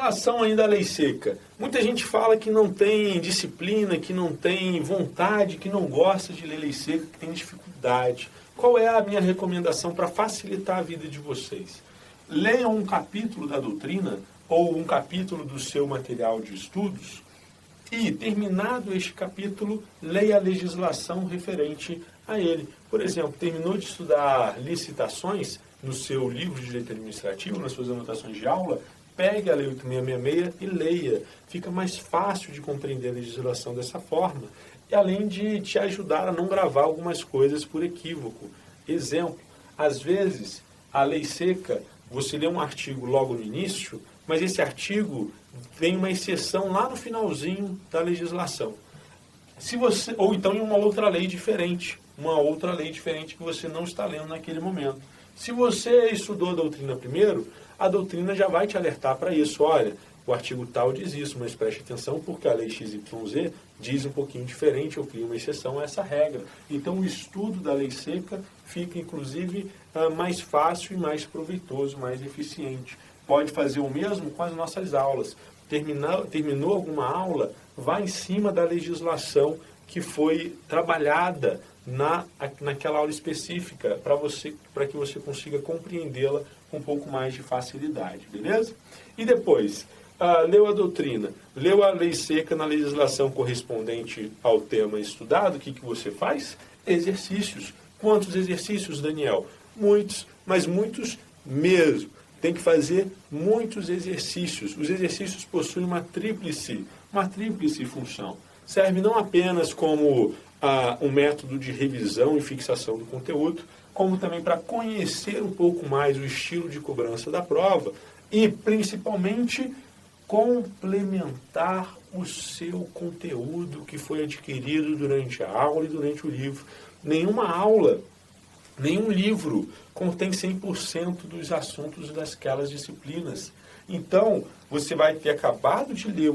relação ainda à lei seca, muita gente fala que não tem disciplina, que não tem vontade, que não gosta de ler lei seca, que tem dificuldade. Qual é a minha recomendação para facilitar a vida de vocês? Leiam um capítulo da doutrina ou um capítulo do seu material de estudos e, terminado este capítulo, leia a legislação referente a ele. Por exemplo, terminou de estudar licitações no seu livro de direito administrativo, nas suas anotações de aula, pegue a Lei 8666 e leia. Fica mais fácil de compreender a legislação dessa forma, e além de te ajudar a não gravar algumas coisas por equívoco. Exemplo, às vezes, a lei seca, você lê um artigo logo no início, mas esse artigo tem uma exceção lá no finalzinho da legislação. Ou então em uma outra lei diferente que você não está lendo naquele momento. Se você estudou a doutrina primeiro, a doutrina já vai te alertar para isso. Olha, o artigo tal diz isso, mas preste atenção porque a lei XYZ diz um pouquinho diferente, eu crio uma exceção a essa regra. Então o estudo da lei seca fica, inclusive, mais fácil e mais proveitoso, mais eficiente. Pode fazer o mesmo com as nossas aulas. Terminou alguma aula, vá em cima da legislação que foi trabalhada naquela aula específica, para que você consiga compreendê-la com um pouco mais de facilidade, beleza? E depois, leu a doutrina, leu a lei seca na legislação correspondente ao tema estudado, o que você faz? Exercícios. Quantos exercícios, Daniel? Muitos, mas muitos mesmo. Tem que fazer muitos exercícios. Os exercícios possuem uma tríplice função. Serve não apenas como um método de revisão e fixação do conteúdo, como também para conhecer um pouco mais o estilo de cobrança da prova e, principalmente, complementar o seu conteúdo que foi adquirido durante a aula e durante o livro. Nenhuma aula, nenhum livro contém 100% dos assuntos daquelas disciplinas. Então, você vai ter acabado de ler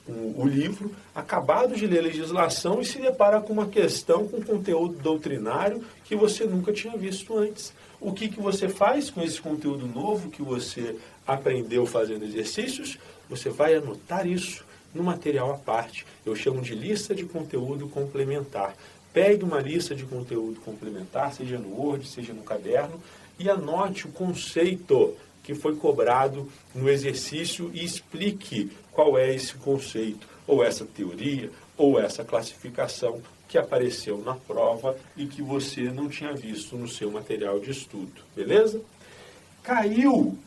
o livro, acabado de ler a legislação e se depara com uma questão, com conteúdo doutrinário que você nunca tinha visto antes. O que você faz com esse conteúdo novo que você aprendeu fazendo exercícios? Você vai anotar isso no material à parte. Eu chamo de lista de conteúdo complementar. Pegue uma lista de conteúdo complementar, seja no Word, seja no caderno, e anote o conceito que foi cobrado no exercício e explique qual é esse conceito, ou essa teoria, ou essa classificação que apareceu na prova e que você não tinha visto no seu material de estudo, beleza? Caiu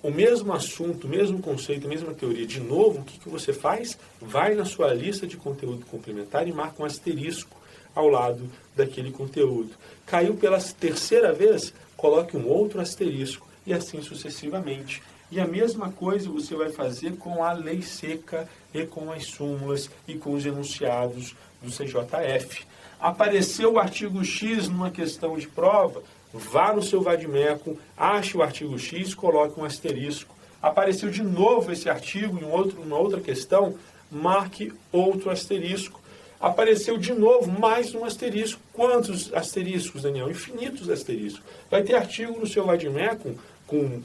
o mesmo assunto, o mesmo conceito, a mesma teoria de novo, o que você faz? Vai na sua lista de conteúdo complementar e marca um asterisco ao lado daquele conteúdo. Caiu pela terceira vez, coloque um outro asterisco e assim sucessivamente. E a mesma coisa você vai fazer com a lei seca e com as súmulas e com os enunciados do CJF. Apareceu o artigo X numa questão de prova, vá no seu vade-mecum, ache o artigo X, coloque um asterisco. Apareceu de novo esse artigo em uma outra questão, marque outro asterisco. Apareceu de novo mais um asterisco. Quantos asteriscos, Daniel? Infinitos asteriscos. Vai ter artigo no seu vade-mecum,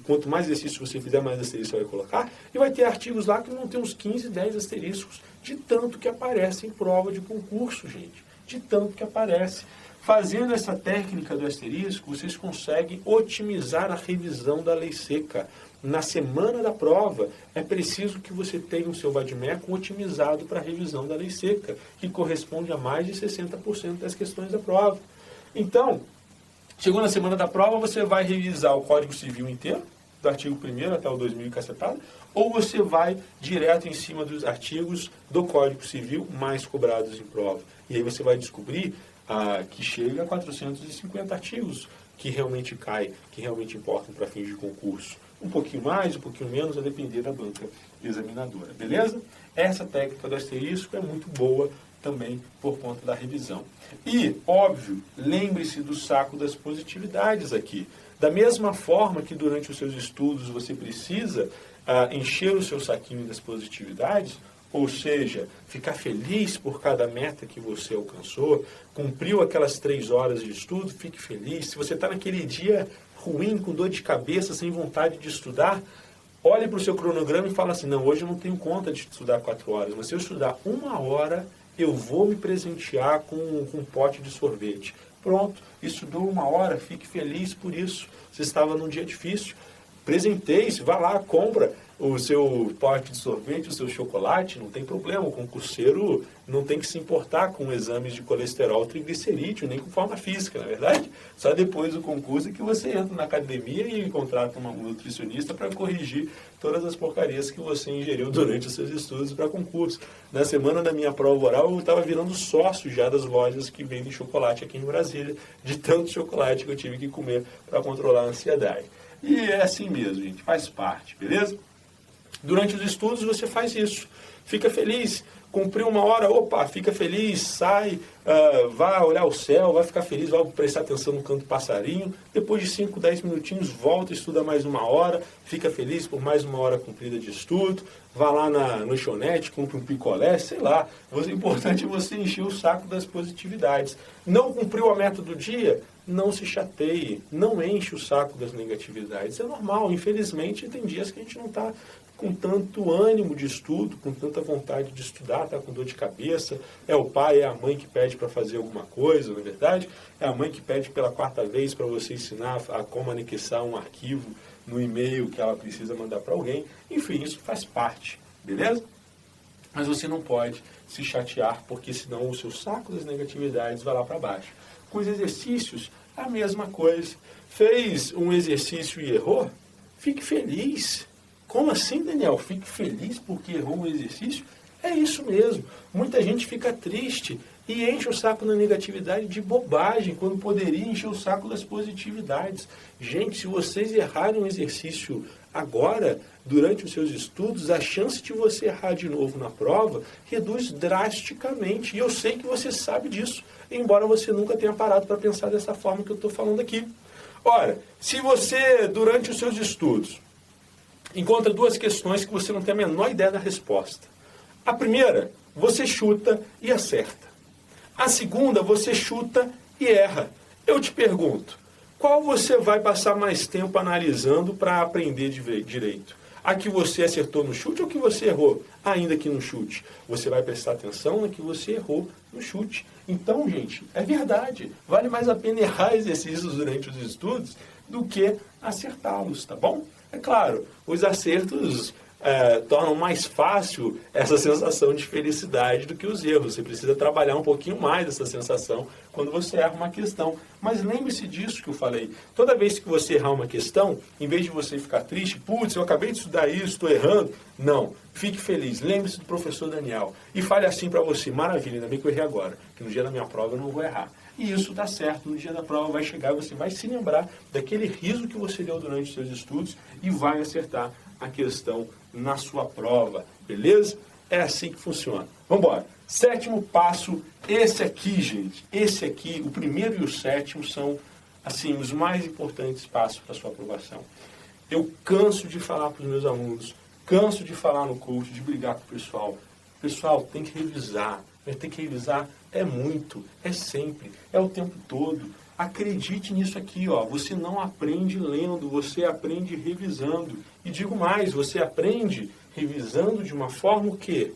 quanto mais exercício você fizer, mais asterisco você vai colocar, e vai ter artigos lá que vão ter uns 15, 10 asteriscos, de tanto que aparece em prova de concurso, gente. De tanto que aparece. Fazendo essa técnica do asterisco, vocês conseguem otimizar a revisão da lei seca. Na semana da prova, é preciso que você tenha o seu vade-mecum otimizado para a revisão da lei seca, que corresponde a mais de 60% das questões da prova. Então, chegou na semana da prova, você vai revisar o Código Civil inteiro, do artigo 1º até o 2000 e cacetada, ou você vai direto em cima dos artigos do Código Civil mais cobrados em prova. E aí você vai descobrir que chega a 450 artigos que realmente caem, que realmente importam para fins de concurso. Um pouquinho mais, um pouquinho menos, a depender da banca examinadora. Beleza? Essa técnica do asterisco é muito boa também por conta da revisão. E, óbvio, lembre-se do saco das positividades aqui. Da mesma forma que durante os seus estudos você precisa encher o seu saquinho das positividades, ou seja, ficar feliz por cada meta que você alcançou, cumpriu aquelas 3 horas de estudo, fique feliz. Se você está naquele dia ruim, com dor de cabeça, sem vontade de estudar, olhe para o seu cronograma e fala assim, não, hoje eu não tenho conta de estudar 4 horas, mas se eu estudar 1 hora, eu vou me presentear com um pote de sorvete. Pronto, estudou 1 hora, fique feliz por isso. Você estava num dia difícil, presenteie-se, vá lá, compra o seu pote de sorvete, o seu chocolate, não tem problema. O concurseiro não tem que se importar com exames de colesterol, triglicerídeo, nem com forma física, na verdade. Só depois do concurso é que você entra na academia e contrata um nutricionista para corrigir todas as porcarias que você ingeriu durante os seus estudos para concurso. Na semana da minha prova oral, eu estava virando sócio já das lojas que vendem chocolate aqui em Brasília, de tanto chocolate que eu tive que comer para controlar a ansiedade. E é assim mesmo, gente, faz parte, beleza? Durante os estudos você faz isso, fica feliz, cumpriu 1 hora, opa, fica feliz, sai, vai olhar o céu, vai ficar feliz, vai prestar atenção no canto passarinho, depois de 5, 10 minutinhos, volta, estuda mais 1 hora, fica feliz por mais 1 hora cumprida de estudo, vá lá na lanchonete, compra um picolé, sei lá, o importante é você encher o saco das positividades. Não cumpriu a meta do dia? Não se chateie, não enche o saco das negatividades, é normal, infelizmente tem dias que a gente não está com tanto ânimo de estudo, com tanta vontade de estudar, está com dor de cabeça, é o pai, é a mãe que pede para fazer alguma coisa, não é verdade? É a mãe que pede pela 4ª vez para você ensinar a como anexar um arquivo no e-mail que ela precisa mandar para alguém, enfim, isso faz parte, beleza? Mas você não pode se chatear, porque senão o seu saco das negatividades vai lá para baixo. Com os exercícios, a mesma coisa. Fez um exercício e errou? Fique feliz. Como assim, Daniel? Fique feliz porque errou um exercício? É isso mesmo. Muita gente fica triste e enche o saco da negatividade de bobagem, quando poderia encher o saco das positividades. Gente, se vocês errarem um exercício agora, durante os seus estudos, a chance de você errar de novo na prova reduz drasticamente. E eu sei que você sabe disso, embora você nunca tenha parado para pensar dessa forma que eu estou falando aqui. Ora, se você, durante os seus estudos, encontra 2 questões que você não tem a menor ideia da resposta. A primeira, você chuta e acerta. A segunda, você chuta e erra. Eu te pergunto, qual você vai passar mais tempo analisando para aprender direito? A que você acertou no chute ou que você errou, ainda que no chute? Você vai prestar atenção na que você errou no chute. Então, gente, é verdade. Vale mais a pena errar exercícios durante os estudos do que acertá-los, tá bom? É claro, os acertos tornam mais fácil essa sensação de felicidade do que os erros. Você precisa trabalhar um pouquinho mais essa sensação quando você erra uma questão. Mas lembre-se disso que eu falei. Toda vez que você errar uma questão, em vez de você ficar triste, putz, eu acabei de estudar isso, estou errando. Não, fique feliz. Lembre-se do professor Daniel. E fale assim para você, maravilha, ainda bem que eu errei agora, que no dia da minha prova eu não vou errar. E isso dá certo, no dia da prova vai chegar, você vai se lembrar daquele riso que você deu durante os seus estudos e vai acertar a questão na sua prova, beleza? É assim que funciona. Vamos embora. 7º passo, esse aqui, gente, esse aqui, o primeiro e o 7º são, assim, os mais importantes passos para a sua aprovação. Eu canso de falar para os meus alunos, canso de falar no coach, de brigar com o pessoal. Pessoal, tem que revisar, mas tem que revisar é muito, é sempre, é o tempo todo. Acredite nisso aqui, ó. Você não aprende lendo, você aprende revisando. E digo mais, você aprende revisando de uma forma o quê?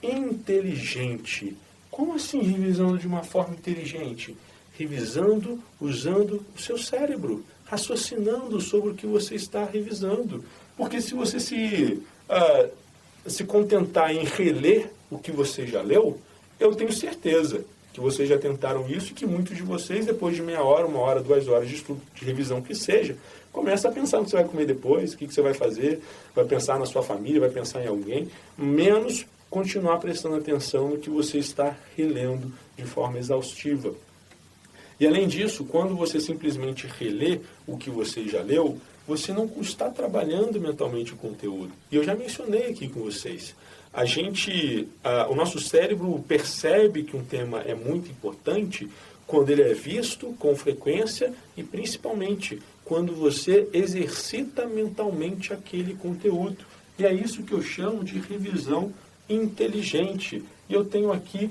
Inteligente. Como assim revisando de uma forma inteligente? Revisando usando o seu cérebro, raciocinando sobre o que você está revisando. Porque se você se contentar em reler o que você já leu, eu tenho certeza que vocês já tentaram isso e que muitos de vocês, depois de meia hora, 1 hora, 2 horas de estudo, de revisão que seja, começa a pensar no que você vai comer depois, o que você vai fazer, vai pensar na sua família, vai pensar em alguém, menos continuar prestando atenção no que você está relendo de forma exaustiva. E além disso, quando você simplesmente relê o que você já leu, você não está trabalhando mentalmente o conteúdo. E eu já mencionei aqui com vocês. O nosso cérebro percebe que um tema é muito importante quando ele é visto com frequência e principalmente quando você exercita mentalmente aquele conteúdo. E é isso que eu chamo de revisão inteligente. E eu tenho aqui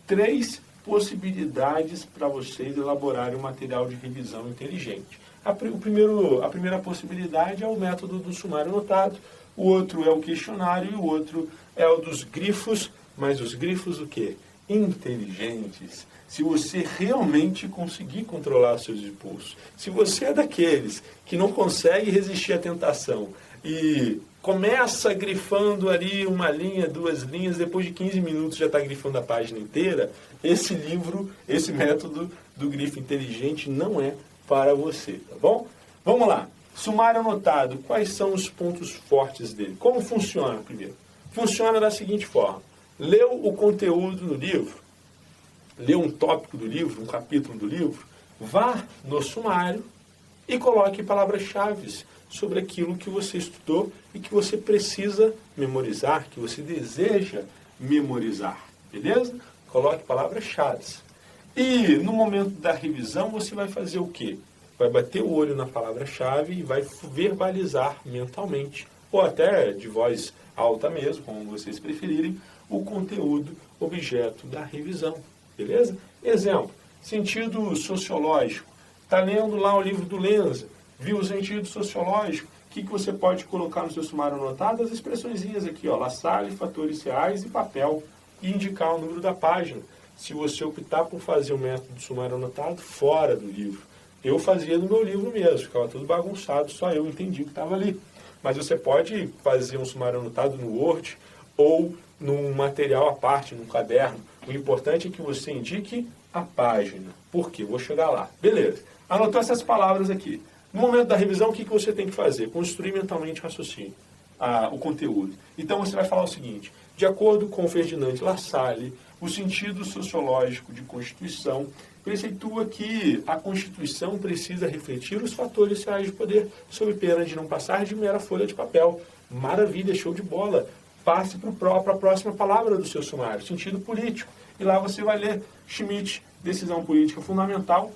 3 possibilidades para vocês elaborarem um material de revisão inteligente. A primeira possibilidade é o método do sumário anotado, o outro é o questionário e o outro é o dos grifos, mas os grifos o quê? Inteligentes. Se você realmente conseguir controlar seus impulsos, se você é daqueles que não consegue resistir à tentação e começa grifando ali uma linha, 2 linhas, depois de 15 minutos já está grifando a página inteira, esse livro, esse método do grifo inteligente não é para você, tá bom? Vamos lá. Sumário anotado, quais são os pontos fortes dele? Como funciona primeiro? Funciona da seguinte forma. Leu o conteúdo do livro, leu um tópico do livro, um capítulo do livro, vá no sumário e coloque palavras-chave sobre aquilo que você estudou e que você precisa memorizar, que você deseja memorizar, beleza? Coloque palavras-chave. E no momento da revisão você vai fazer o quê? Vai bater o olho na palavra-chave e vai verbalizar mentalmente, ou até de voz alta mesmo, como vocês preferirem, o conteúdo objeto da revisão, beleza? Exemplo, sentido sociológico. Está lendo lá o livro do Lenza, viu o sentido sociológico, o que você pode colocar no seu sumário anotado? As expressõezinhas aqui, ó, La Salle, fatores reais e papel, e indicar o número da página. Se você optar por fazer o método do sumário anotado fora do livro. Eu fazia no meu livro mesmo, ficava tudo bagunçado, só eu entendi o que estava ali. Mas você pode fazer um sumário anotado no Word ou num material à parte, num caderno. O importante é que você indique a página. Por quê? Vou chegar lá. Beleza. Anotou essas palavras aqui. No momento da revisão, o que você tem que fazer? Construir mentalmente o raciocínio, o conteúdo. Então você vai falar o seguinte: de acordo com Ferdinand Lassalle, o sentido sociológico de Constituição preceitua que a Constituição precisa refletir os fatores reais de poder, sob pena de não passar de mera folha de papel. Maravilha, show de bola. Passe para a próxima palavra do seu sumário, sentido político. E lá você vai ler Schmitt, decisão política fundamental,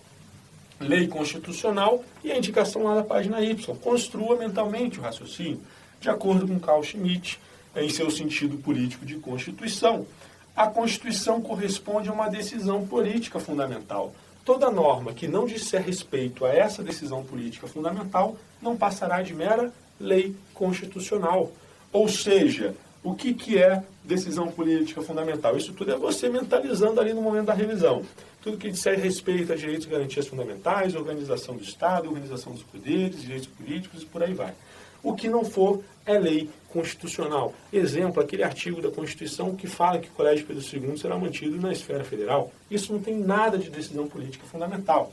lei constitucional e a indicação lá da página Y. Construa mentalmente o raciocínio, de acordo com Carl Schmitt, em seu sentido político de Constituição. A Constituição corresponde a uma decisão política fundamental. Toda norma que não disser respeito a essa decisão política fundamental não passará de mera lei constitucional. Ou seja, o que é decisão política fundamental? Isso tudo é você mentalizando ali no momento da revisão. Tudo que disser respeito a direitos e garantias fundamentais, organização do Estado, organização dos poderes, direitos políticos e por aí vai. O que não for é lei constitucional. Exemplo, aquele artigo da Constituição que fala que o Colégio Pedro II será mantido na esfera federal. Isso não tem nada de decisão política fundamental.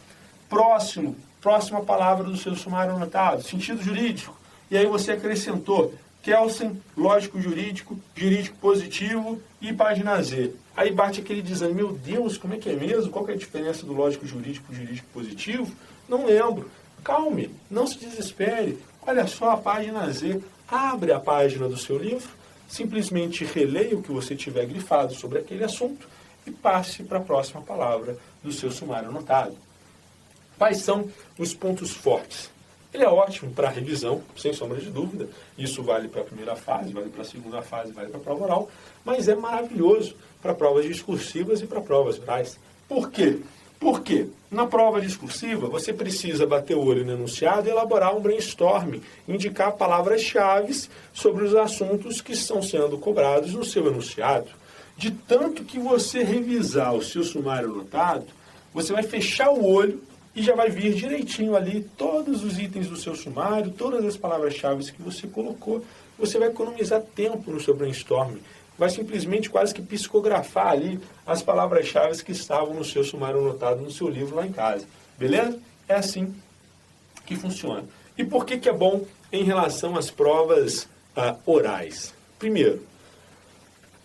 Próxima palavra do seu sumário anotado, sentido jurídico. E aí você acrescentou Kelsen, lógico jurídico, jurídico positivo e página Z. Aí bate aquele desânimo, meu Deus, como é que é mesmo? Qual que é a diferença do lógico jurídico e jurídico positivo? Não lembro. Calme, não se desespere. Olha só a página Z. Abre a página do seu livro, simplesmente releia o que você tiver grifado sobre aquele assunto e passe para a próxima palavra do seu sumário anotado. Quais são os pontos fortes? Ele é ótimo para revisão, sem sombra de dúvida. Isso vale para a primeira fase, vale para a segunda fase, vale para a prova oral, mas é maravilhoso para provas discursivas e para provas orais. Por quê? Porque na prova discursiva você precisa bater o olho no enunciado e elaborar um brainstorm, indicar palavras-chave sobre os assuntos que estão sendo cobrados no seu enunciado. De tanto que você revisar o seu sumário anotado, você vai fechar o olho e já vai vir direitinho ali todos os itens do seu sumário, todas as palavras-chave que você colocou. Você vai economizar tempo no seu brainstorm. Vai simplesmente quase que psicografar ali as palavras-chave que estavam no seu sumário anotado no seu livro lá em casa. Beleza? É assim que funciona. E por que é bom em relação às provas orais? Primeiro,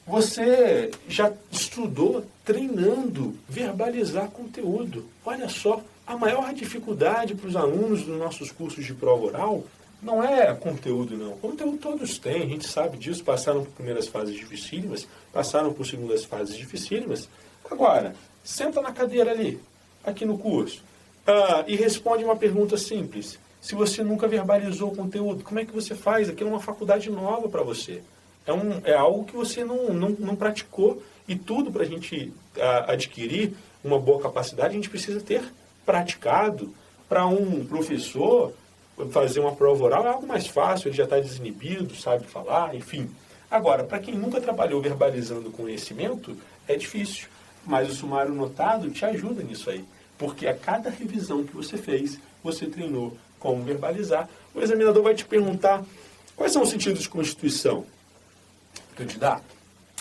você já estudou treinando verbalizar conteúdo. Olha só, a maior dificuldade para os alunos dos nossos cursos de prova oral não é conteúdo, não. Conteúdo todos têm, a gente sabe disso, passaram por primeiras fases dificílimas, passaram por segundas fases dificílimas. Agora, senta na cadeira ali, aqui no curso, e responde uma pergunta simples. Se você nunca verbalizou o conteúdo, como é que você faz? Aquilo é uma faculdade nova para você. é algo que você não praticou. E tudo para a gente adquirir uma boa capacidade, a gente precisa ter praticado. Para um professor, fazer uma prova oral é algo mais fácil, ele já está desinibido, sabe falar, enfim. Agora, para quem nunca trabalhou verbalizando conhecimento, é difícil. Mas o sumário notado te ajuda nisso aí. Porque a cada revisão que você fez, você treinou como verbalizar. O examinador vai te perguntar quais são os sentidos de constituição. Candidato,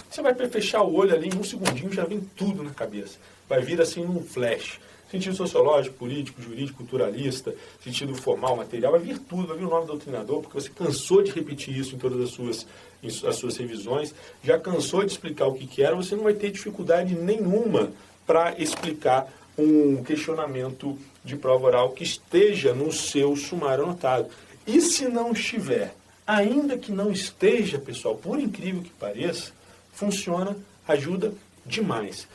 você vai fechar o olho ali em um segundinho, já vem tudo na cabeça. Vai vir assim num flash. Sentido sociológico, político, jurídico, culturalista, sentido formal, material, vai vir tudo, vai vir o nome do doutrinador, porque você cansou de repetir isso em todas as suas revisões, já cansou de explicar o que era, você não vai ter dificuldade nenhuma para explicar um questionamento de prova oral que esteja no seu sumário anotado. E se não estiver, ainda que não esteja, pessoal, por incrível que pareça, funciona, ajuda demais.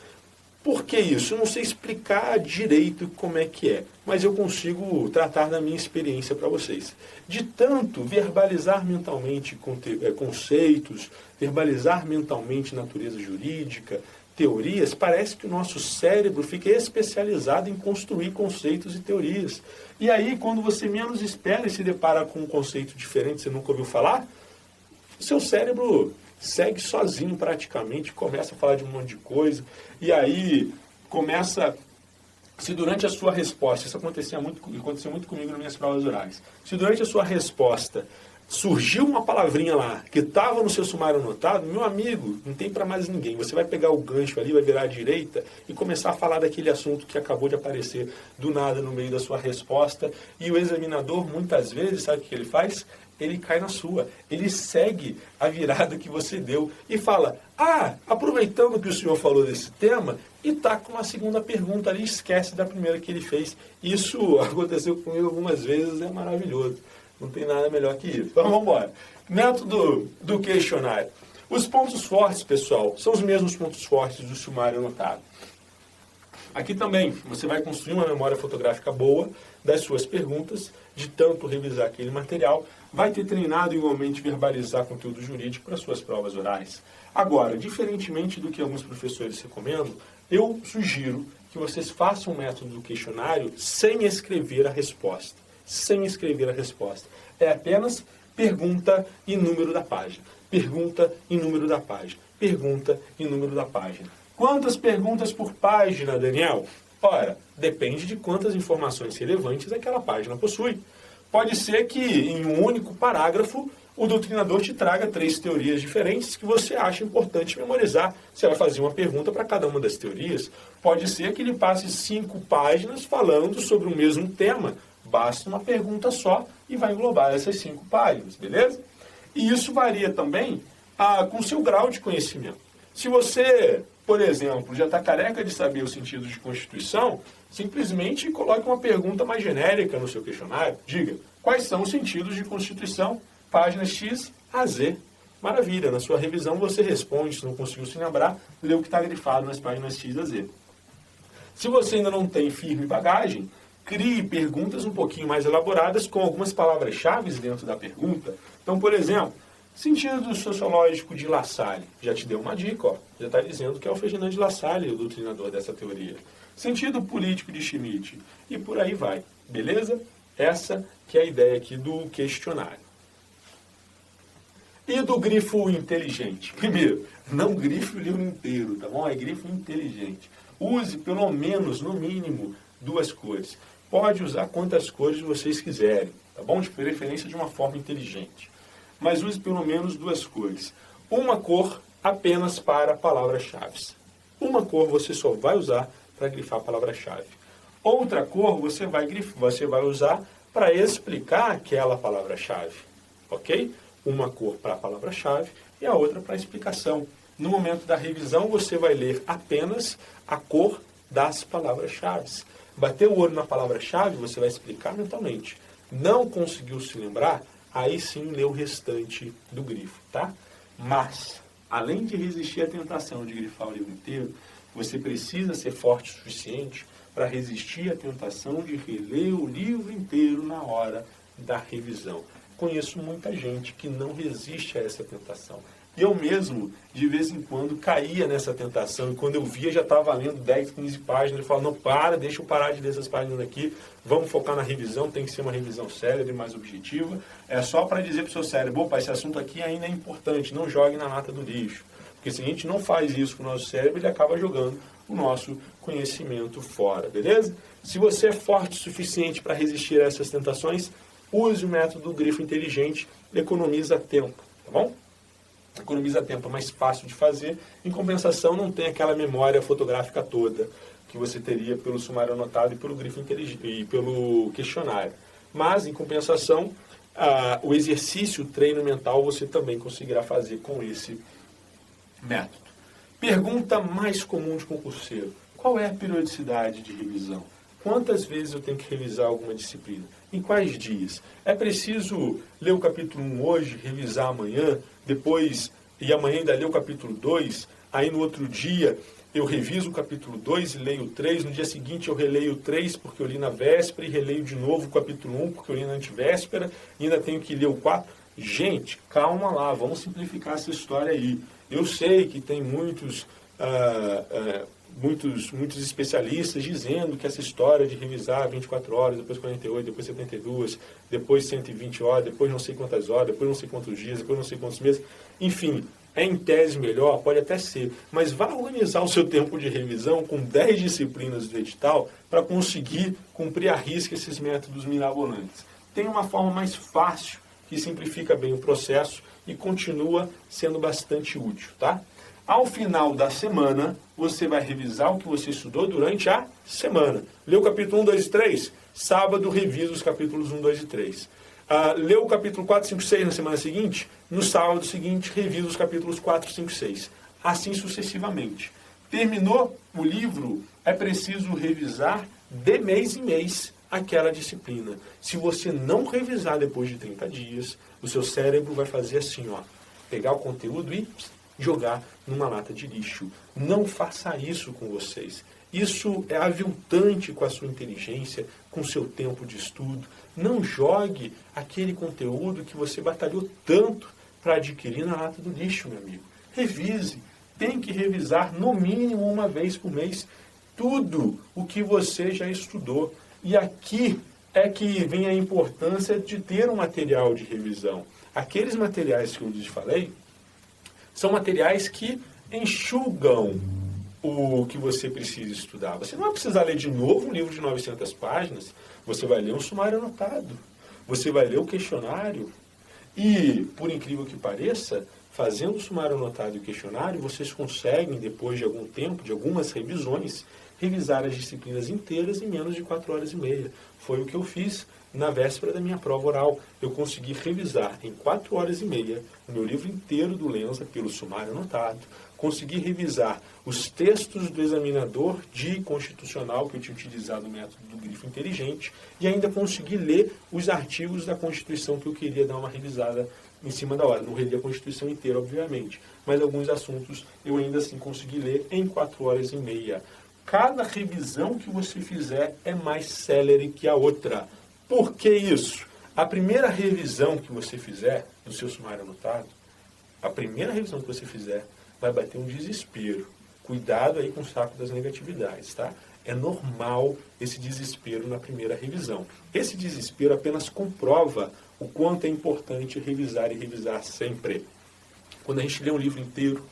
Por que isso? Eu não sei explicar direito como é que é, mas eu consigo tratar da minha experiência para vocês. De tanto verbalizar mentalmente conceitos, verbalizar mentalmente natureza jurídica, teorias, parece que o nosso cérebro fica especializado em construir conceitos e teorias. E aí, quando você menos espera e se depara com um conceito diferente, você nunca ouviu falar, o seu cérebro segue sozinho praticamente, começa a falar de um monte de coisa, e aí começa, se durante a sua resposta, isso aconteceu muito comigo nas minhas provas orais, se durante a sua resposta surgiu uma palavrinha lá que estava no seu sumário anotado, meu amigo, não tem para mais ninguém. Você vai pegar o gancho ali, vai virar à direita e começar a falar daquele assunto que acabou de aparecer do nada no meio da sua resposta. E o examinador, muitas vezes, sabe o que ele faz? Ele cai na sua. Ele segue a virada que você deu e fala, aproveitando que o senhor falou desse tema, e tá com uma segunda pergunta ali, esquece da primeira que ele fez. Isso aconteceu comigo algumas vezes, é maravilhoso. Não tem nada melhor que isso. Então vamos embora. Método do questionário. Os pontos fortes, pessoal, são os mesmos pontos fortes do sumário anotado. Aqui também você vai construir uma memória fotográfica boa das suas perguntas, de tanto revisar aquele material, vai ter treinado igualmente verbalizar conteúdo jurídico para suas provas orais. Agora, diferentemente do que alguns professores recomendam, eu sugiro que vocês façam o método do questionário sem escrever a resposta. Sem escrever a resposta. É apenas pergunta e número da página. Pergunta e número da página. Pergunta e número da página. Quantas perguntas por página, Daniel? Ora, depende de quantas informações relevantes aquela página possui. Pode ser que em um único parágrafo o doutrinador te traga 3 teorias diferentes que você acha importante memorizar. Você vai fazer uma pergunta para cada uma das teorias. Pode ser que ele passe 5 páginas falando sobre o mesmo tema. Basta uma pergunta só e vai englobar essas 5 páginas, beleza? E isso varia também com o seu grau de conhecimento. Se você, por exemplo, já está careca de saber o sentido de Constituição, simplesmente coloque uma pergunta mais genérica no seu questionário. Diga, quais são os sentidos de Constituição? Páginas X a Z. Maravilha, na sua revisão você responde, se não conseguiu se lembrar, lê o que está grifado nas páginas X a Z. Se você ainda não tem firme bagagem, crie perguntas um pouquinho mais elaboradas com algumas palavras-chave dentro da pergunta. Então, por exemplo, sentido sociológico de La Salle. Já te deu uma dica, ó. Já está dizendo que é o Ferdinand de La Salle, o doutrinador dessa teoria. Sentido político de Schmitt. E por aí vai. Beleza? Essa que é a ideia aqui do questionário. E do grifo inteligente? Primeiro, não grife o livro inteiro, tá bom? É grifo inteligente. Use pelo menos, no mínimo, 2 cores. Pode usar quantas cores vocês quiserem, tá bom? De preferência de uma forma inteligente. Mas use pelo menos 2 cores. Uma cor apenas para palavras-chave. Uma cor você só vai usar para grifar a palavra-chave. Outra cor você vai usar para explicar aquela palavra-chave, ok? Uma cor para a palavra-chave e a outra para a explicação. No momento da revisão, você vai ler apenas a cor das palavras-chave. Bater o olho na palavra-chave, você vai explicar mentalmente. Não conseguiu se lembrar? Aí sim lê o restante do grifo, tá? Mas, além de resistir à tentação de grifar o livro inteiro, você precisa ser forte o suficiente para resistir à tentação de reler o livro inteiro na hora da revisão. Conheço muita gente que não resiste a essa tentação. E eu mesmo, de vez em quando, caía nessa tentação. E quando eu via, já estava lendo 10, 15 páginas. Eu falava, não, deixa eu parar de ler essas páginas aqui. Vamos focar na revisão, tem que ser uma revisão séria e mais objetiva. É só para dizer para o seu cérebro, opa, esse assunto aqui ainda é importante, não jogue na lata do lixo. Porque se a gente não faz isso com o nosso cérebro, ele acaba jogando o nosso conhecimento fora, beleza? Se você é forte o suficiente para resistir a essas tentações, use o método do grifo inteligente, economiza tempo, tá bom? Economiza tempo, é mais fácil de fazer. Em compensação, não tem aquela memória fotográfica toda que você teria pelo sumário anotado e pelo grifo inteligente e pelo questionário. Mas, em compensação, o exercício, o treino mental, você também conseguirá fazer com esse método. Pergunta mais comum de concurseiro: qual é a periodicidade de revisão? Quantas vezes eu tenho que revisar alguma disciplina? Em quais dias? É preciso ler o capítulo 1 hoje, revisar amanhã, depois, e amanhã ainda ler o capítulo 2, aí no outro dia eu reviso o capítulo 2 e leio o 3, no dia seguinte eu releio o 3 porque eu li na véspera e releio de novo o capítulo 1 porque eu li na antivéspera e ainda tenho que ler o 4. Gente, calma lá, vamos simplificar essa história aí. Eu sei que tem muitos especialistas dizendo que essa história de revisar 24 horas, depois 48, depois 72, depois 120 horas, depois não sei quantas horas, depois não sei quantos dias, depois não sei quantos meses, enfim, é em tese melhor, pode até ser, mas vá organizar o seu tempo de revisão com 10 disciplinas do edital para conseguir cumprir à risca esses métodos mirabolantes. Tem uma forma mais fácil que simplifica bem o processo e continua sendo bastante útil, tá? Ao final da semana, você vai revisar o que você estudou durante a semana. Leu o capítulo 1, 2 e 3? Sábado, revisa os capítulos 1, 2 e 3. Leu o capítulo 4, 5, 6 na semana seguinte? No sábado seguinte, revisa os capítulos 4, 5 e 6. Assim sucessivamente. Terminou o livro, é preciso revisar de mês em mês aquela disciplina. Se você não revisar depois de 30 dias, o seu cérebro vai fazer assim, ó, pegar o conteúdo e jogar numa lata de lixo. Não faça isso com vocês. Isso é aviltante com a sua inteligência, com o seu tempo de estudo. Não jogue aquele conteúdo que você batalhou tanto para adquirir na lata do lixo, meu amigo. Revise. Tem que revisar no mínimo uma vez por mês tudo o que você já estudou. E aqui é que vem a importância de ter um material de revisão. Aqueles materiais que eu lhes falei são materiais que enxugam o que você precisa estudar. Você não vai precisar ler de novo um livro de 900 páginas, você vai ler um sumário anotado, você vai ler o questionário e, por incrível que pareça, fazendo o sumário anotado e o questionário, vocês conseguem, depois de algum tempo, de algumas revisões, revisar as disciplinas inteiras em menos de 4 horas e meia. Foi o que eu fiz na véspera da minha prova oral. Eu consegui revisar em 4 horas e meia o meu livro inteiro do Lenza pelo sumário anotado. Consegui revisar os textos do examinador de constitucional que eu tinha utilizado o método do grifo inteligente e ainda consegui ler os artigos da Constituição que eu queria dar uma revisada em cima da hora. Não reli a Constituição inteira, obviamente, mas alguns assuntos eu ainda assim consegui ler em 4 horas e meia. Cada revisão que você fizer é mais célere que a outra. Por que isso? A primeira revisão que você fizer do seu sumário anotado, a primeira revisão que você fizer, vai bater um desespero. Cuidado aí com o saco das negatividades, tá? É normal esse desespero na primeira revisão. Esse desespero apenas comprova o quanto é importante revisar e revisar sempre. Quando a gente lê um livro inteiro,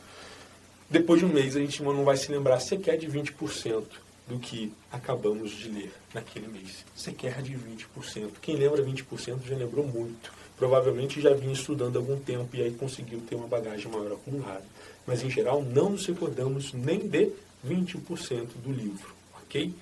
depois de um mês a gente não vai se lembrar sequer de 20% do que acabamos de ler naquele mês. Sequer de 20%. Quem lembra 20% já lembrou muito. Provavelmente já vinha estudando há algum tempo e aí conseguiu ter uma bagagem maior acumulada. Mas, em geral, não nos recordamos nem de 20% do livro, ok?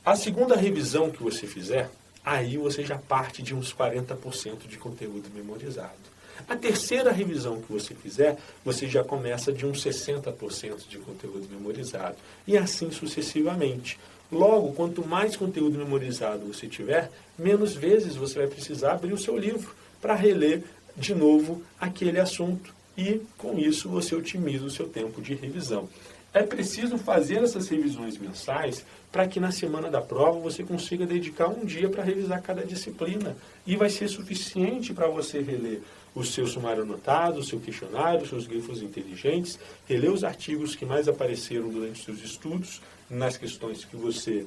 A segunda revisão que você fizer, aí você já parte de uns 40% de conteúdo memorizado. A terceira revisão que você fizer, você já começa de uns 60% de conteúdo memorizado. E assim sucessivamente. Logo, quanto mais conteúdo memorizado você tiver, menos vezes você vai precisar abrir o seu livro para reler de novo aquele assunto. E, com isso, você otimiza o seu tempo de revisão. É preciso fazer essas revisões mensais para que na semana da prova você consiga dedicar um dia para revisar cada disciplina. E vai ser suficiente para você reler o seu sumário anotado, o seu questionário, os seus grifos inteligentes, reler os artigos que mais apareceram durante os seus estudos, nas questões que você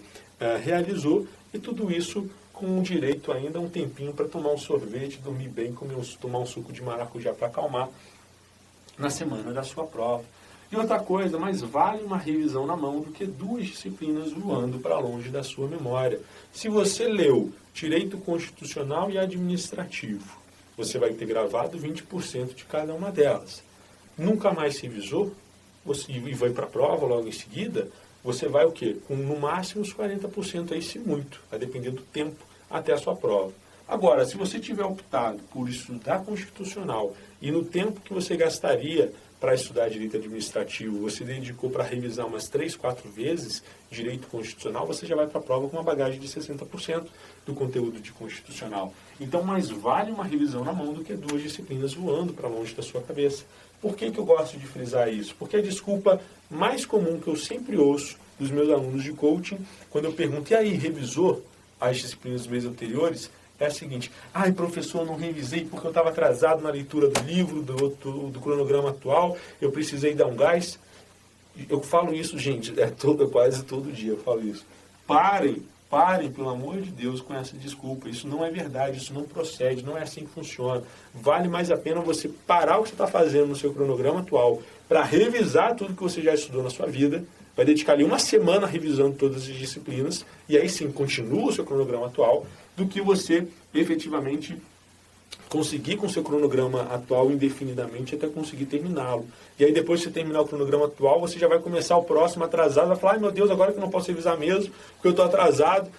realizou, e tudo isso com direito ainda a um tempinho para tomar um sorvete, dormir bem, tomar um suco de maracujá para acalmar na semana da sua prova. E outra coisa, mais vale uma revisão na mão do que 2 disciplinas voando para longe da sua memória. Se você leu Direito Constitucional e Administrativo, você vai ter gravado 20% de cada uma delas. Nunca mais revisou e vai para a prova logo em seguida, você vai o quê? Com no máximo os 40% aí, se muito, a depender do tempo até a sua prova. Agora, se você tiver optado por estudar Constitucional e no tempo que você gastaria para estudar Direito Administrativo, você dedicou para revisar umas 3, 4 vezes Direito Constitucional, você já vai para a prova com uma bagagem de 60% do conteúdo de Constitucional. Então, mais vale uma revisão na mão do que 2 disciplinas voando para longe da sua cabeça. Por que eu gosto de frisar isso? Porque a desculpa mais comum que eu sempre ouço dos meus alunos de coaching, quando eu pergunto, e aí, revisou as disciplinas dos meses anteriores? É a seguinte: ai, professor, eu não revisei porque eu estava atrasado na leitura do livro, do cronograma atual, eu precisei dar um gás. Eu falo isso, gente, quase todo dia eu falo isso. Parem, pelo amor de Deus, com essa desculpa. Isso não é verdade, isso não procede, não é assim que funciona. Vale mais a pena você parar o que você está fazendo no seu cronograma atual para revisar tudo que você já estudou na sua vida, vai dedicar ali uma semana revisando todas as disciplinas, e aí sim, continua o seu cronograma atual, do que você efetivamente conseguir com o seu cronograma atual indefinidamente até conseguir terminá-lo. E aí depois que você terminar o cronograma atual, você já vai começar o próximo atrasado, vai falar, ai meu Deus, agora que eu não posso revisar mesmo, porque eu estou atrasado,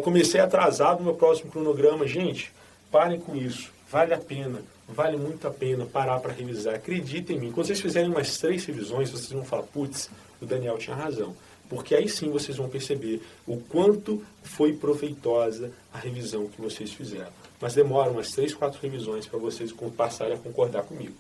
comecei atrasado no meu próximo cronograma. Gente, parem com isso, vale a pena. Vale muito a pena parar para revisar. Acreditem em mim. Quando vocês fizerem umas 3 revisões, vocês vão falar, putz, o Daniel tinha razão. Porque aí sim vocês vão perceber o quanto foi proveitosa a revisão que vocês fizeram. Mas demora umas 3, 4 revisões para vocês passarem a concordar comigo.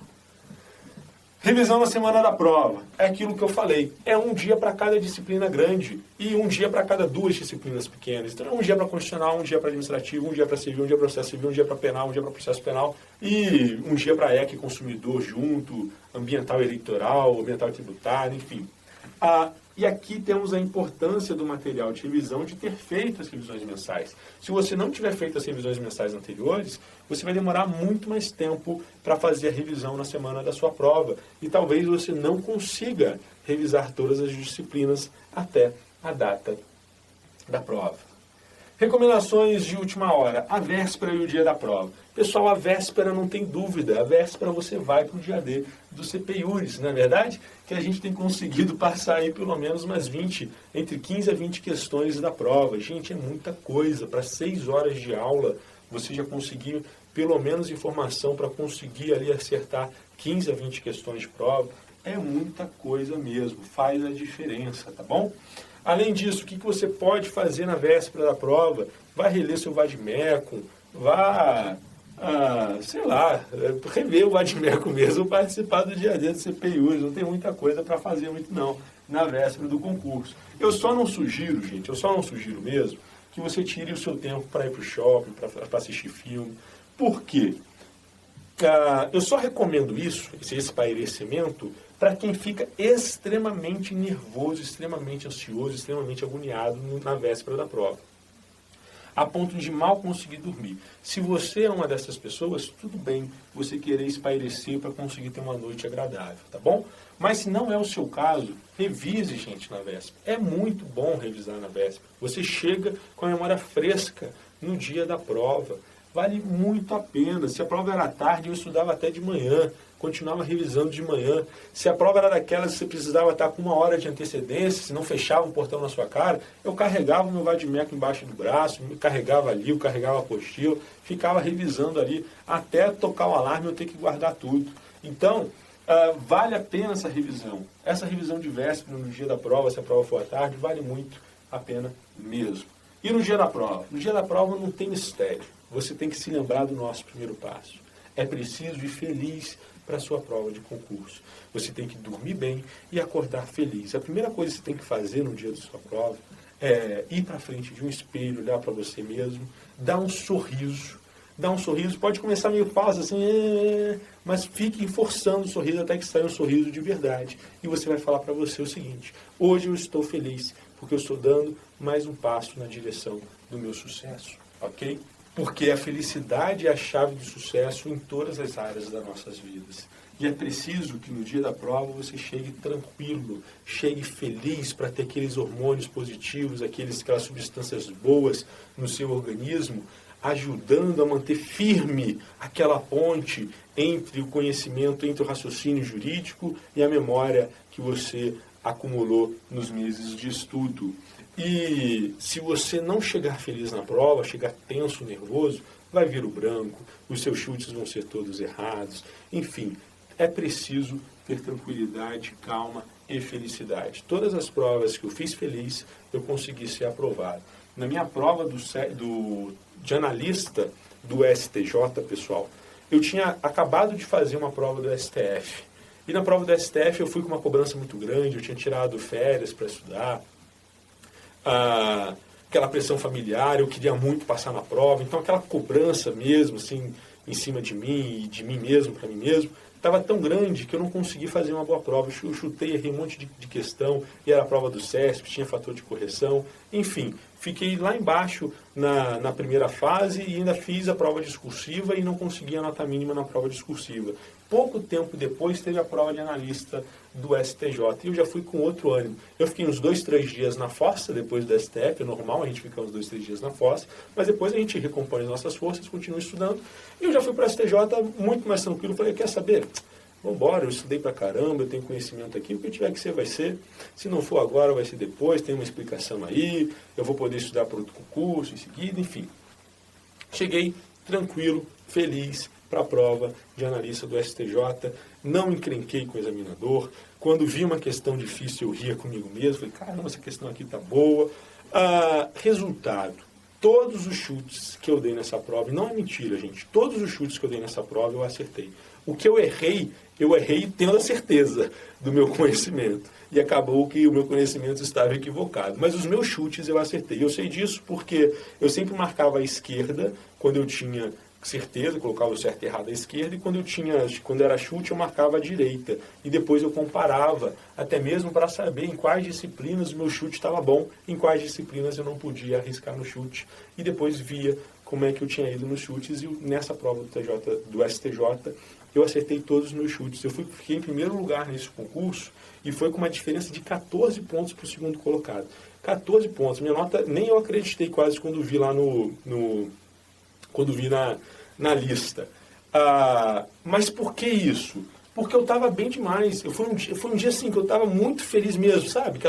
Revisão na semana da prova. É aquilo que eu falei. É um dia para cada disciplina grande e um dia para cada 2 disciplinas pequenas. Então é um dia para constitucional, um dia para administrativo, um dia para civil, um dia para processo civil, um dia para penal, um dia para processo penal e um dia para EC, consumidor junto, ambiental eleitoral, ambiental tributário, enfim. E aqui temos a importância do material de revisão, de ter feito as revisões mensais. Se você não tiver feito as revisões mensais anteriores, você vai demorar muito mais tempo para fazer a revisão na semana da sua prova. E talvez você não consiga revisar todas as disciplinas até a data da prova. Recomendações de última hora, a véspera e o dia da prova. Pessoal, a véspera não tem dúvida, a véspera você vai para o dia D do CPIURES, não é verdade? Que a gente tem conseguido passar aí pelo menos umas 20, entre 15 a 20 questões da prova. Gente, é muita coisa, para 6 horas de aula você já conseguiu pelo menos informação para conseguir ali acertar 15 a 20 questões de prova. É muita coisa mesmo, faz a diferença, tá bom? Além disso, o que você pode fazer na véspera da prova? Vai reler seu vade-mecum, vá, sei lá, rever o vade-mecum mesmo, participar do dia D do CPIURES. Não tem muita coisa para fazer muito não, na véspera do concurso. Eu só não sugiro, gente, mesmo, que você tire o seu tempo para ir para o shopping, para assistir filme. Por quê? Eu só recomendo isso, esse espairecimento, para quem fica extremamente nervoso, extremamente ansioso, extremamente agoniado na véspera da prova, a ponto de mal conseguir dormir. Se você é uma dessas pessoas, tudo bem você querer espairecer para conseguir ter uma noite agradável, tá bom? Mas se não é o seu caso, revise, gente, na véspera. É muito bom revisar na véspera. Você chega com a memória fresca no dia da prova. Vale muito a pena. Se a prova era à tarde, eu estudava até de manhã, continuava revisando de manhã. Se a prova era daquelas que você precisava estar com 1 hora de antecedência, se não fechava um portão na sua cara, eu carregava o meu vade-mecum embaixo do braço, me carregava ali, eu carregava a apostila, ficava revisando ali, até tocar o alarme eu ter que guardar tudo. Então, vale a pena essa revisão. Essa revisão de véspera no dia da prova, se a prova for à tarde, vale muito a pena mesmo. E no dia da prova? No dia da prova não tem mistério. Você tem que se lembrar do nosso primeiro passo. É preciso ir feliz para a sua prova de concurso. Você tem que dormir bem e acordar feliz. A primeira coisa que você tem que fazer no dia da sua prova é ir para frente de um espelho, olhar para você mesmo, dar um sorriso. Dá um sorriso, pode começar meio falso, assim, mas fique forçando o sorriso até que saia um sorriso de verdade. E você vai falar para você o seguinte: hoje eu estou feliz, porque eu estou dando mais um passo na direção do meu sucesso, ok? Porque a felicidade é a chave do sucesso em todas as áreas das nossas vidas. E é preciso que no dia da prova você chegue tranquilo, chegue feliz para ter aqueles hormônios positivos, aquelas substâncias boas no seu organismo, ajudando a manter firme aquela ponte entre o conhecimento, entre o raciocínio jurídico e a memória que você acumulou nos meses de estudo. E se você não chegar feliz na prova, chegar tenso, nervoso, vai vir o branco, os seus chutes vão ser todos errados. Enfim, é preciso ter tranquilidade, calma e felicidade. Todas as provas que eu fiz feliz, eu consegui ser aprovado. Na minha prova de analista do STJ, pessoal, eu tinha acabado de fazer uma prova do STF. E na prova do STF eu fui com uma cobrança muito grande, eu tinha tirado férias para estudar, aquela pressão familiar, eu queria muito passar na prova, então aquela cobrança mesmo, assim, em cima de mim e de mim mesmo, para mim mesmo, estava tão grande que eu não consegui fazer uma boa prova. Eu chutei, errei um monte de questão, e era a prova do CESP, tinha fator de correção, enfim, fiquei lá embaixo na primeira fase e ainda fiz a prova discursiva e não consegui a nota mínima na prova discursiva. Pouco tempo depois teve a prova de analista do STJ e eu já fui com outro ânimo. Eu fiquei uns 2, 3 dias na fossa depois do STF, é normal a gente ficar uns 2, 3 dias na fossa, mas depois a gente recompõe as nossas forças, continua estudando. E eu já fui para o STJ muito mais tranquilo, falei, quer saber? Vamos embora, eu estudei pra caramba, eu tenho conhecimento aqui, o que tiver que ser vai ser. Se não for agora, vai ser depois, tem uma explicação aí, eu vou poder estudar para outro concurso em seguida, enfim. Cheguei tranquilo, feliz para a prova de analista do STJ, não encrenquei com o examinador. Quando vi uma questão difícil, eu ria comigo mesmo, falei, caramba, essa questão aqui tá boa. Resultado, todos os chutes que eu dei nessa prova, e não é mentira, gente, todos os chutes que eu dei nessa prova eu acertei. O que eu errei tendo a certeza do meu conhecimento. E acabou que o meu conhecimento estava equivocado. Mas os meus chutes eu acertei. Eu sei disso porque eu sempre marcava a esquerda quando eu tinha certeza, colocava o certo e errado à esquerda, e quando era chute eu marcava a direita. E depois eu comparava, até mesmo para saber em quais disciplinas o meu chute estava bom, em quais disciplinas eu não podia arriscar no chute. E depois via como é que eu tinha ido nos chutes, e nessa prova do STJ eu acertei todos os meus chutes. Eu fiquei em primeiro lugar nesse concurso e foi com uma diferença de 14 pontos para o segundo colocado. 14 pontos. Minha nota, nem eu acreditei quase quando vi lá quando vi na lista. Mas por que isso? Porque eu estava bem demais. Foi um dia assim que eu estava muito feliz mesmo, sabe?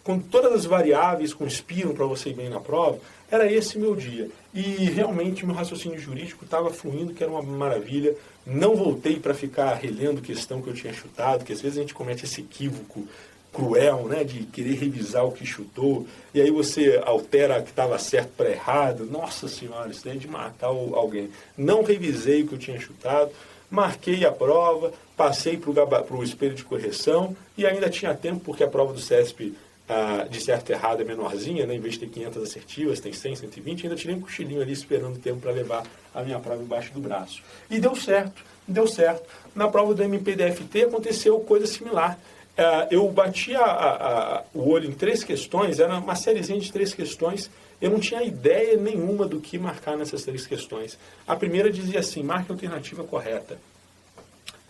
Quando todas as variáveis conspiram para você ir bem na prova, era esse meu dia. E realmente meu raciocínio jurídico estava fluindo, que era uma maravilha. Não voltei para ficar relendo questão que eu tinha chutado, que às vezes a gente comete esse equívoco cruel, né, de querer revisar o que chutou, e aí você altera o que estava certo para errado. Nossa Senhora, isso daí é de matar alguém. Não revisei o que eu tinha chutado, marquei a prova, passei para o espelho de correção e ainda tinha tempo, porque a prova do CESP de certo e errado é menorzinha, né? Em vez de ter 500 assertivas, tem 100, 120, ainda tirei um cochilinho ali esperando o tempo para levar a minha prova embaixo do braço. E deu certo, deu certo. Na prova do MPDFT aconteceu coisa similar. Eu bati o olho em 3 questões, era uma sériezinha de 3 questões, eu não tinha ideia nenhuma do que marcar nessas 3 questões. A primeira dizia assim, marque a alternativa correta.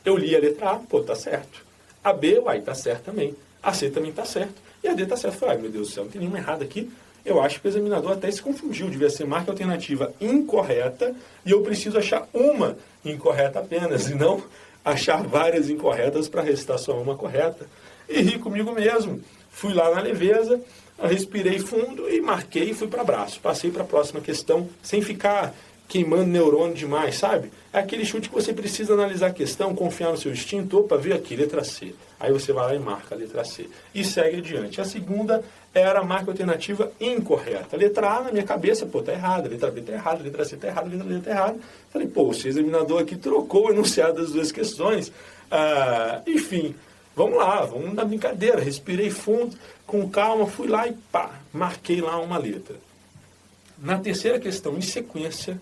Eu li a letra A, pô, tá certo. A B, tá certo também. A C também tá certo. E a D tá certo. Eu falei, meu Deus do céu, não tem nenhuma errada aqui. Eu acho que o examinador até se confundiu, devia ser marque a alternativa incorreta e eu preciso achar uma incorreta apenas, e não achar várias incorretas para restar só uma correta. E ri comigo mesmo. Fui lá na leveza, respirei fundo e marquei e fui para abraço. Passei para a próxima questão sem ficar queimando neurônio demais, sabe? É aquele chute que você precisa analisar a questão, confiar no seu instinto, opa, veio aqui, letra C. Aí você vai lá e marca a letra C. E segue adiante. A segunda era a marca alternativa incorreta. Letra A na minha cabeça, pô, tá errada. Letra B tá errada, letra C tá errada, letra D tá errada. Falei, pô, o seu examinador aqui trocou o enunciado das duas questões. Enfim, vamos lá, vamos na brincadeira. Respirei fundo, com calma, fui lá e pá, marquei lá uma letra. Na terceira questão, em sequência,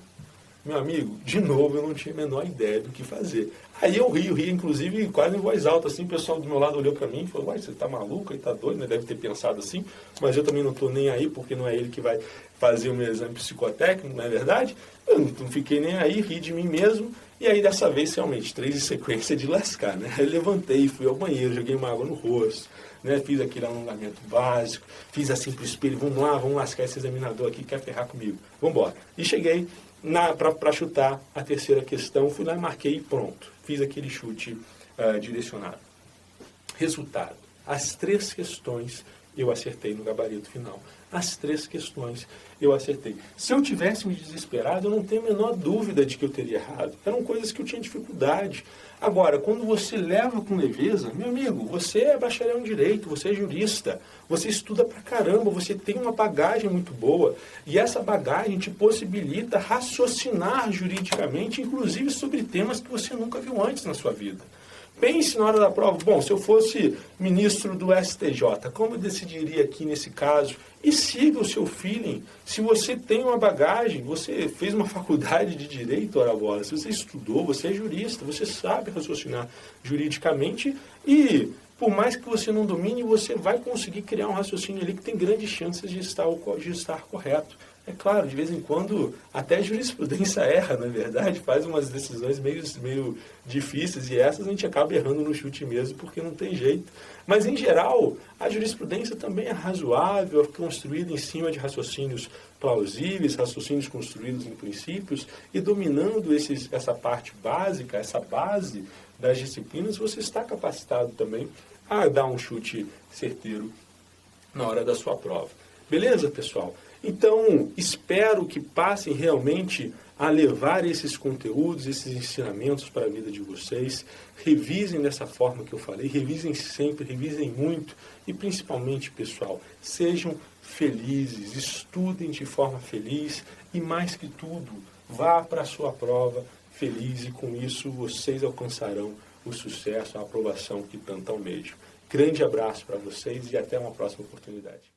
meu amigo, de novo eu não tinha a menor ideia do que fazer. Aí eu ri inclusive quase em voz alta, assim, o pessoal do meu lado olhou pra mim e falou, uai, você tá maluco e tá doido, né? Deve ter pensado assim, mas eu também não tô nem aí, porque não é ele que vai fazer o meu exame psicotécnico, não é verdade? Eu não fiquei nem aí, ri de mim mesmo, e aí dessa vez realmente, 3 em sequência de lascar, né? Aí eu levantei, fui ao banheiro, joguei uma água no rosto, né? Fiz aquele alongamento básico, fiz assim pro espelho, vamos lá, vamos lascar esse examinador aqui, quer ferrar comigo, vamos embora. E cheguei para chutar a terceira questão, fui lá e marquei e pronto. Fiz aquele chute direcionado. Resultado, as 3 questões eu acertei no gabarito final. As 3 questões eu acertei. Se eu tivesse me desesperado, eu não tenho a menor dúvida de que eu teria errado. Eram coisas que eu tinha dificuldade. Agora, quando você leva com leveza, meu amigo, você é bacharel em direito, você é jurista, você estuda pra caramba, você tem uma bagagem muito boa, e essa bagagem te possibilita raciocinar juridicamente, inclusive sobre temas que você nunca viu antes na sua vida. Pense na hora da prova, bom, se eu fosse ministro do STJ, como eu decidiria aqui nesse caso? E siga o seu feeling. Se você tem uma bagagem, você fez uma faculdade de direito, ora bola, se você estudou, você é jurista, você sabe raciocinar juridicamente e por mais que você não domine, você vai conseguir criar um raciocínio ali que tem grandes chances de estar correto. É claro, de vez em quando até a jurisprudência erra, na verdade, faz umas decisões meio difíceis e essas a gente acaba errando no chute mesmo porque não tem jeito. Mas, em geral, a jurisprudência também é razoável, é construída em cima de raciocínios plausíveis, raciocínios construídos em princípios e dominando essa parte básica, essa base das disciplinas, você está capacitado também a dar um chute certeiro na hora da sua prova. Beleza, pessoal? Então, espero que passem realmente a levar esses conteúdos, esses ensinamentos para a vida de vocês. Revisem dessa forma que eu falei, revisem sempre, revisem muito e principalmente, pessoal, sejam felizes, estudem de forma feliz e mais que tudo, vá para a sua prova feliz e com isso vocês alcançarão o sucesso, a aprovação que tanto almejam. Grande abraço para vocês e até uma próxima oportunidade.